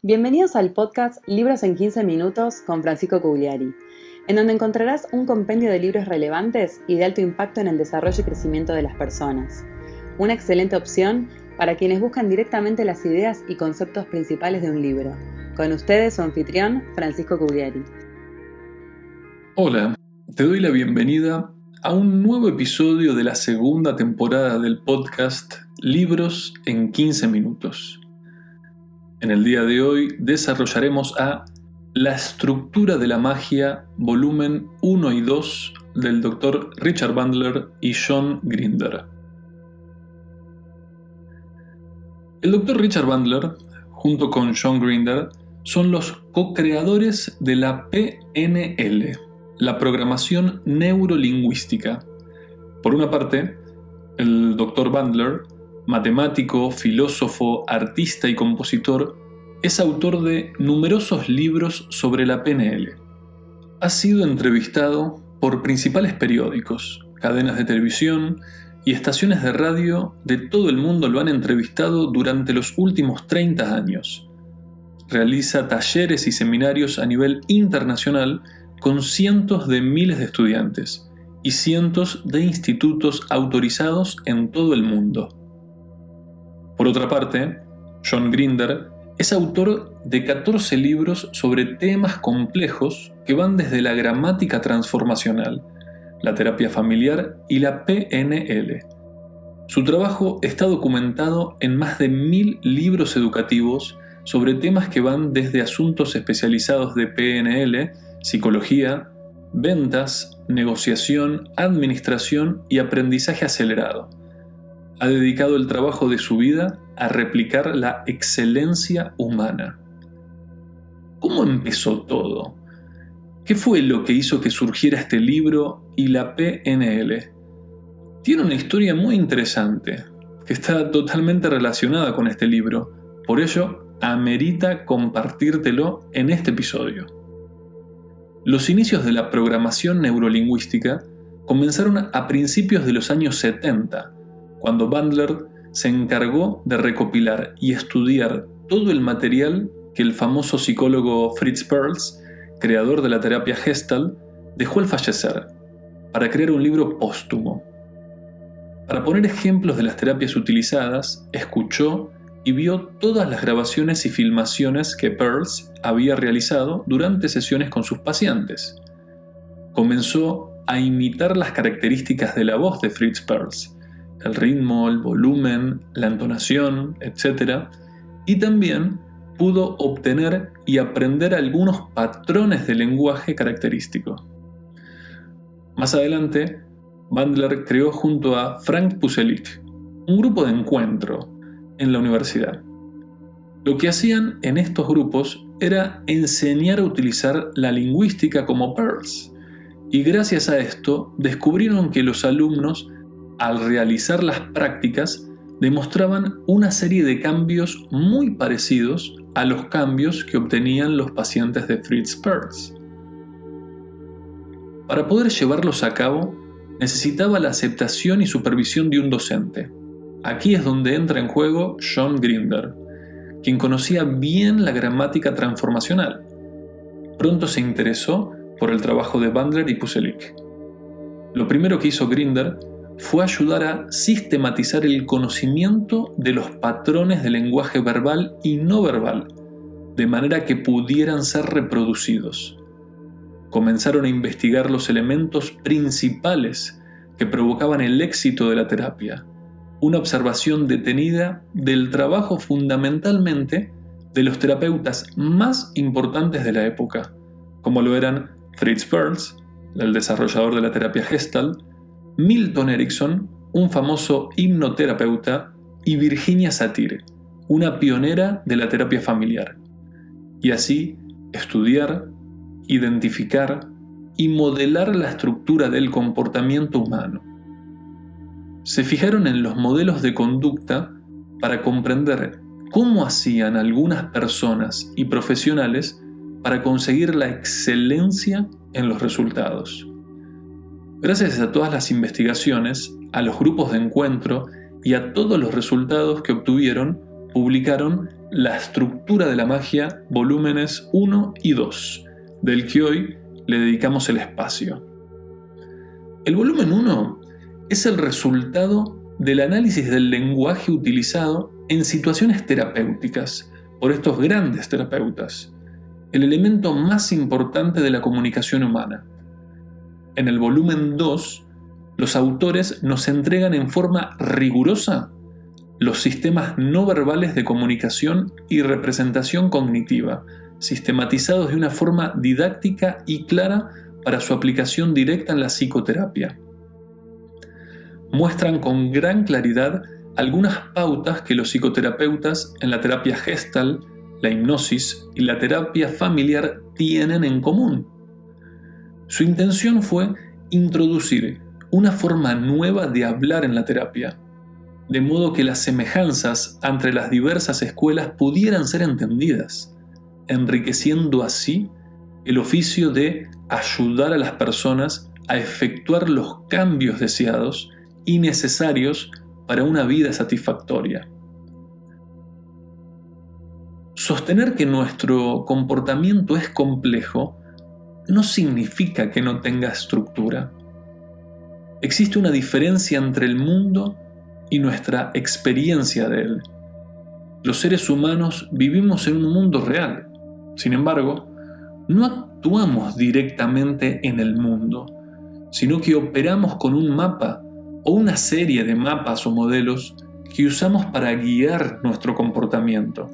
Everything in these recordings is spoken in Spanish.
Bienvenidos al podcast Libros en 15 minutos con Francisco Cugliari, en donde encontrarás un compendio de libros relevantes y de alto impacto en el desarrollo y crecimiento de las personas. Una excelente opción para quienes buscan directamente las ideas y conceptos principales de un libro. Con ustedes su anfitrión, Francisco Cugliari. Hola, te doy la bienvenida a un nuevo episodio de la segunda temporada del podcast Libros en 15 minutos. En el día de hoy desarrollaremos a La estructura de la magia, volumen 1 y 2 del Dr. Richard Bandler y John Grinder. El Dr. Richard Bandler, junto con John Grinder, son los co-creadores de la PNL, la programación neurolingüística. Por una parte, el Dr. Bandler, matemático, filósofo, artista y compositor, es autor de numerosos libros sobre la PNL. Ha sido entrevistado por principales periódicos, cadenas de televisión y estaciones de radio de todo el mundo lo han entrevistado durante los últimos 30 años. Realiza talleres y seminarios a nivel internacional con cientos de miles de estudiantes y cientos de institutos autorizados en todo el mundo. Por otra parte, John Grinder es autor de 14 libros sobre temas complejos que van desde la gramática transformacional, la terapia familiar y la PNL. Su trabajo está documentado en más de 1000 libros educativos sobre temas que van desde asuntos especializados de PNL, psicología, ventas, negociación, administración y aprendizaje acelerado. Ha dedicado el trabajo de su vida a replicar la excelencia humana. ¿Cómo empezó todo? ¿Qué fue lo que hizo que surgiera este libro y la PNL? Tiene una historia muy interesante, que está totalmente relacionada con este libro. Por ello, amerita compartírtelo en este episodio. Los inicios de la programación neurolingüística comenzaron a principios de los años 70, cuando Bandler se encargó de recopilar y estudiar todo el material que el famoso psicólogo Fritz Perls, creador de la terapia Gestalt, dejó al fallecer, para crear un libro póstumo. Para poner ejemplos de las terapias utilizadas, escuchó y vio todas las grabaciones y filmaciones que Perls había realizado durante sesiones con sus pacientes. Comenzó a imitar las características de la voz de Fritz Perls, el ritmo, el volumen, la entonación, etc. Y también pudo obtener y aprender algunos patrones de lenguaje característico. Más adelante, Bandler creó junto a Frank Pucelik un grupo de encuentro en la universidad. Lo que hacían en estos grupos era enseñar a utilizar la lingüística como Perls, y gracias a esto descubrieron que los alumnos, al realizar las prácticas, demostraban una serie de cambios muy parecidos a los cambios que obtenían los pacientes de Fritz Perls. Para poder llevarlos a cabo, necesitaba la aceptación y supervisión de un docente. Aquí es donde entra en juego John Grinder, quien conocía bien la gramática transformacional. Pronto se interesó por el trabajo de Bandler y Pucelik. Lo primero que hizo Grinder fue ayudar a sistematizar el conocimiento de los patrones de lenguaje verbal y no verbal, de manera que pudieran ser reproducidos. Comenzaron a investigar los elementos principales que provocaban el éxito de la terapia, una observación detenida del trabajo fundamentalmente de los terapeutas más importantes de la época, como lo eran Fritz Perls, el desarrollador de la terapia Gestalt, Milton Erickson, un famoso hipnoterapeuta, y Virginia Satir, una pionera de la terapia familiar. Y así, estudiar, identificar y modelar la estructura del comportamiento humano. Se fijaron en los modelos de conducta para comprender cómo hacían algunas personas y profesionales para conseguir la excelencia en los resultados. Gracias a todas las investigaciones, a los grupos de encuentro y a todos los resultados que obtuvieron, publicaron La estructura de la magia, volúmenes 1 y 2, del que hoy le dedicamos el espacio. El volumen 1 es el resultado del análisis del lenguaje utilizado en situaciones terapéuticas por estos grandes terapeutas, el elemento más importante de la comunicación humana. En el volumen 2, los autores nos entregan en forma rigurosa los sistemas no verbales de comunicación y representación cognitiva, sistematizados de una forma didáctica y clara para su aplicación directa en la psicoterapia. Muestran con gran claridad algunas pautas que los psicoterapeutas en la terapia Gestalt, la hipnosis y la terapia familiar tienen en común. Su intención fue introducir una forma nueva de hablar en la terapia, de modo que las semejanzas entre las diversas escuelas pudieran ser entendidas, enriqueciendo así el oficio de ayudar a las personas a efectuar los cambios deseados y necesarios para una vida satisfactoria. Sostener que nuestro comportamiento es complejo no significa que no tenga estructura. Existe una diferencia entre el mundo y nuestra experiencia de él. Los seres humanos vivimos en un mundo real. Sin embargo, no actuamos directamente en el mundo, sino que operamos con un mapa o una serie de mapas o modelos que usamos para guiar nuestro comportamiento.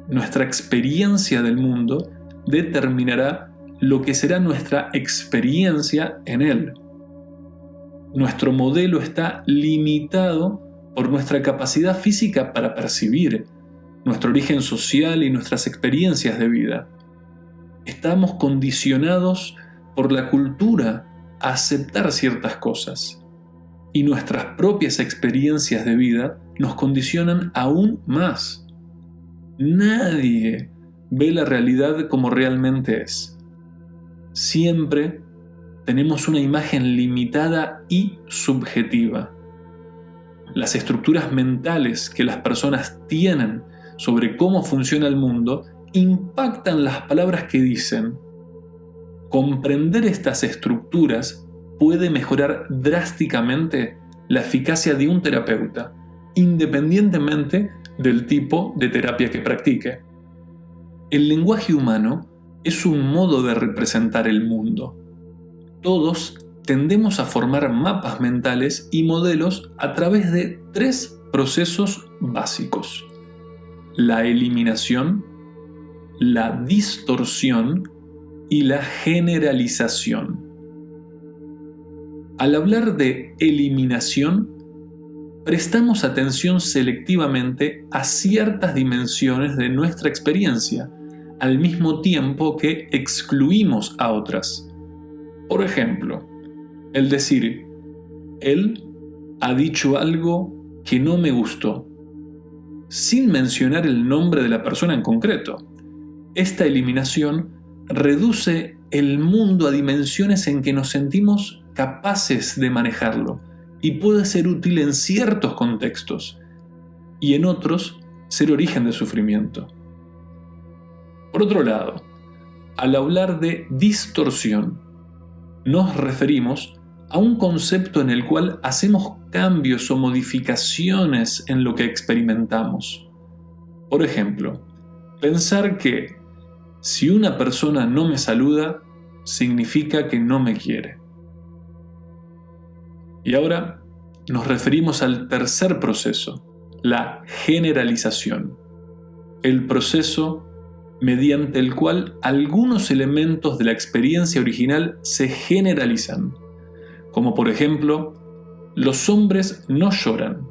Nuestra experiencia del mundo determinará lo que será nuestra experiencia en él. Nuestro modelo está limitado por nuestra capacidad física para percibir, nuestro origen social y nuestras experiencias de vida. Estamos condicionados por la cultura a aceptar ciertas cosas, y nuestras propias experiencias de vida nos condicionan aún más. Nadie ve la realidad como realmente es. Siempre tenemos una imagen limitada y subjetiva. Las estructuras mentales que las personas tienen sobre cómo funciona el mundo impactan las palabras que dicen. Comprender estas estructuras puede mejorar drásticamente la eficacia de un terapeuta, independientemente del tipo de terapia que practique. El lenguaje humano es un modo de representar el mundo. Todos tendemos a formar mapas mentales y modelos a través de 3 procesos básicos: la eliminación, la distorsión y la generalización. Al hablar de eliminación, prestamos atención selectivamente a ciertas dimensiones de nuestra experiencia, al mismo tiempo que excluimos a otras. Por ejemplo, el decir, él ha dicho algo que no me gustó, sin mencionar el nombre de la persona en concreto. Esta eliminación reduce el mundo a dimensiones en que nos sentimos capaces de manejarlo y puede ser útil en ciertos contextos y en otros ser origen de sufrimiento. Por otro lado, al hablar de distorsión, nos referimos a un concepto en el cual hacemos cambios o modificaciones en lo que experimentamos. Por ejemplo, pensar que si una persona no me saluda, significa que no me quiere. Y ahora nos referimos al tercer proceso, la generalización. El proceso mediante el cual algunos elementos de la experiencia original se generalizan, como por ejemplo, los hombres no lloran.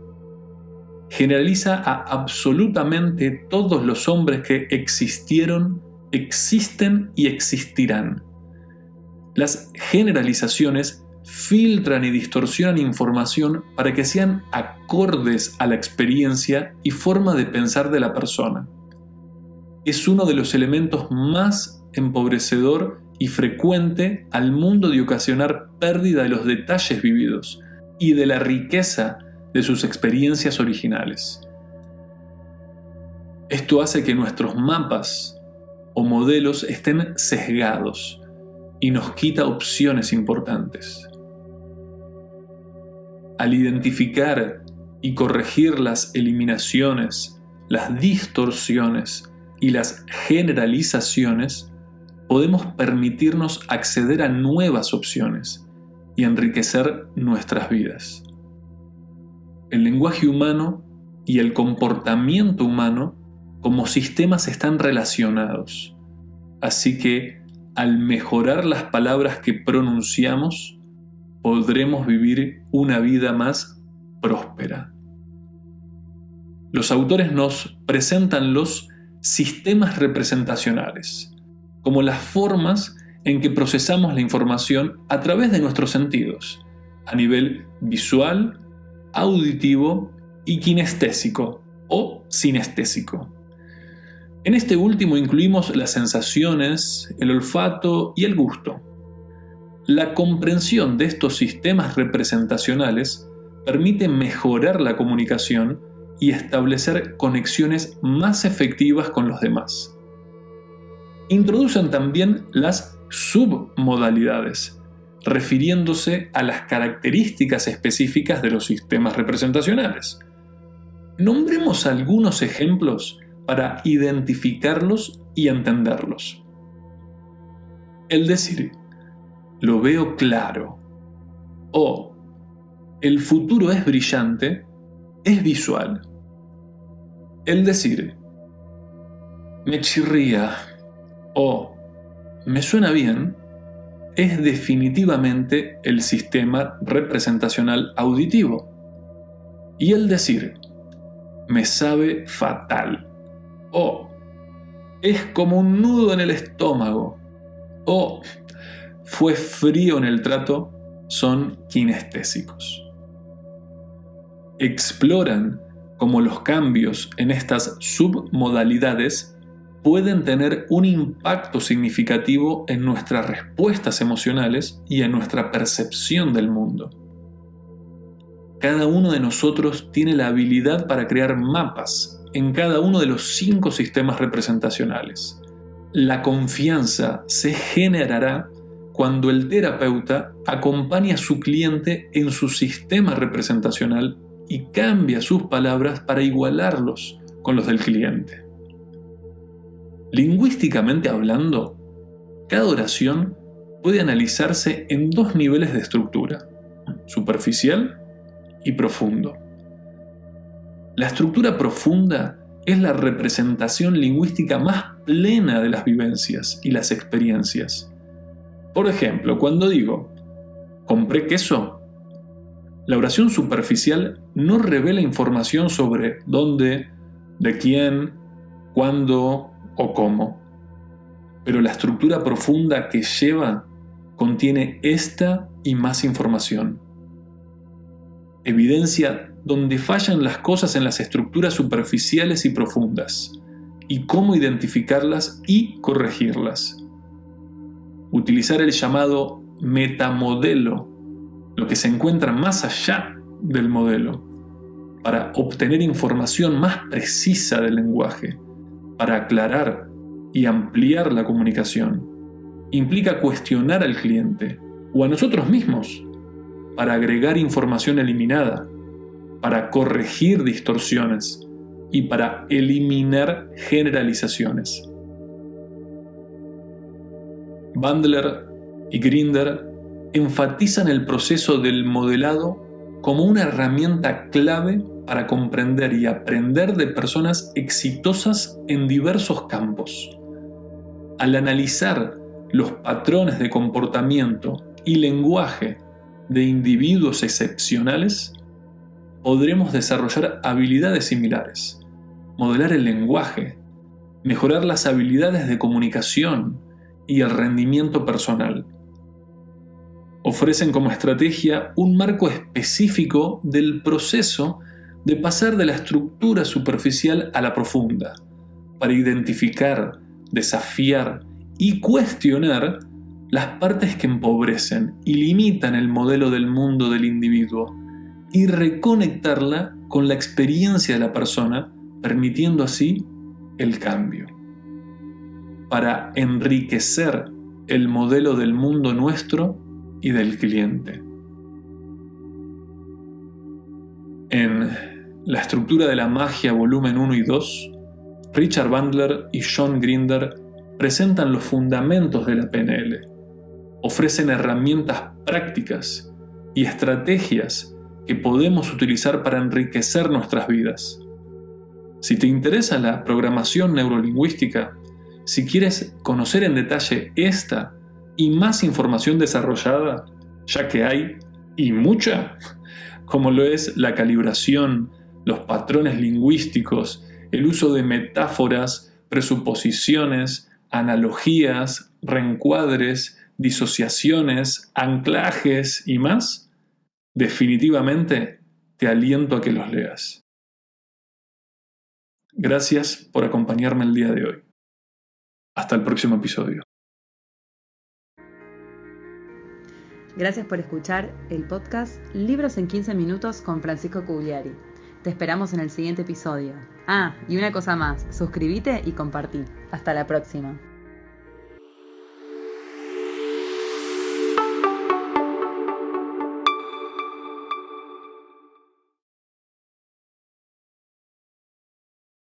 Generaliza a absolutamente todos los hombres que existieron, existen y existirán. Las generalizaciones filtran y distorsionan información para que sean acordes a la experiencia y forma de pensar de la persona. Es uno de los elementos más empobrecedor y frecuente al mundo de ocasionar pérdida de los detalles vividos y de la riqueza de sus experiencias originales. Esto hace que nuestros mapas o modelos estén sesgados y nos quita opciones importantes. Al identificar y corregir las eliminaciones, las distorsiones y las generalizaciones, podemos permitirnos acceder a nuevas opciones y enriquecer nuestras vidas. El lenguaje humano y el comportamiento humano como sistemas están relacionados, así que al mejorar las palabras que pronunciamos, podremos vivir una vida más próspera. Los autores nos presentan los sistemas representacionales, como las formas en que procesamos la información a través de nuestros sentidos, a nivel visual, auditivo y kinestésico o sinestésico. En este último incluimos las sensaciones, el olfato y el gusto. La comprensión de estos sistemas representacionales permite mejorar la comunicación y establecer conexiones más efectivas con los demás. Introducen también las submodalidades, refiriéndose a las características específicas de los sistemas representacionales. Nombremos algunos ejemplos para identificarlos y entenderlos. El decir, lo veo claro, o el futuro es brillante, es visual. El decir, me chirría, o me suena bien, es definitivamente el sistema representacional auditivo. Y el decir, me sabe fatal, o es como un nudo en el estómago, o fue frío en el trato, son kinestésicos. Exploran cómo los cambios en estas submodalidades pueden tener un impacto significativo en nuestras respuestas emocionales y en nuestra percepción del mundo. Cada uno de nosotros tiene la habilidad para crear mapas en cada uno de los 5 sistemas representacionales. La confianza se generará cuando el terapeuta acompaña a su cliente en su sistema representacional y cambia sus palabras para igualarlos con los del cliente. Lingüísticamente hablando, cada oración puede analizarse en 2 niveles de estructura, superficial y profundo. La estructura profunda es la representación lingüística más plena de las vivencias y las experiencias. Por ejemplo, cuando digo, compré queso, la oración superficial no revela información sobre dónde, de quién, cuándo o cómo. Pero la estructura profunda que lleva contiene esta y más información. Evidencia dónde fallan las cosas en las estructuras superficiales y profundas, y cómo identificarlas y corregirlas. Utilizar el llamado metamodelo, lo que se encuentra más allá del modelo, para obtener información más precisa del lenguaje, para aclarar y ampliar la comunicación, implica cuestionar al cliente o a nosotros mismos, para agregar información eliminada, para corregir distorsiones y para eliminar generalizaciones. Bandler y Grinder enfatizan el proceso del modelado como una herramienta clave para comprender y aprender de personas exitosas en diversos campos. Al analizar los patrones de comportamiento y lenguaje de individuos excepcionales, podremos desarrollar habilidades similares, modelar el lenguaje, mejorar las habilidades de comunicación y el rendimiento personal. Ofrecen como estrategia un marco específico del proceso de pasar de la estructura superficial a la profunda, para identificar, desafiar y cuestionar las partes que empobrecen y limitan el modelo del mundo del individuo y reconectarla con la experiencia de la persona, permitiendo así el cambio, para enriquecer el modelo del mundo nuestro y del cliente. En La estructura de la magia, volumen 1 y 2, Richard Bandler y John Grinder presentan los fundamentos de la PNL, ofrecen herramientas prácticas y estrategias que podemos utilizar para enriquecer nuestras vidas. Si te interesa la programación neurolingüística, si quieres conocer en detalle esta y más información desarrollada, ya que hay, y mucha, como lo es la calibración, los patrones lingüísticos, el uso de metáforas, presuposiciones, analogías, reencuadres, disociaciones, anclajes y más, definitivamente te aliento a que los leas. Gracias por acompañarme el día de hoy. Hasta el próximo episodio. Gracias por escuchar el podcast Libros en 15 minutos con Francisco Cugliari. Te esperamos en el siguiente episodio. Y una cosa más, suscríbete y compartí. Hasta la próxima.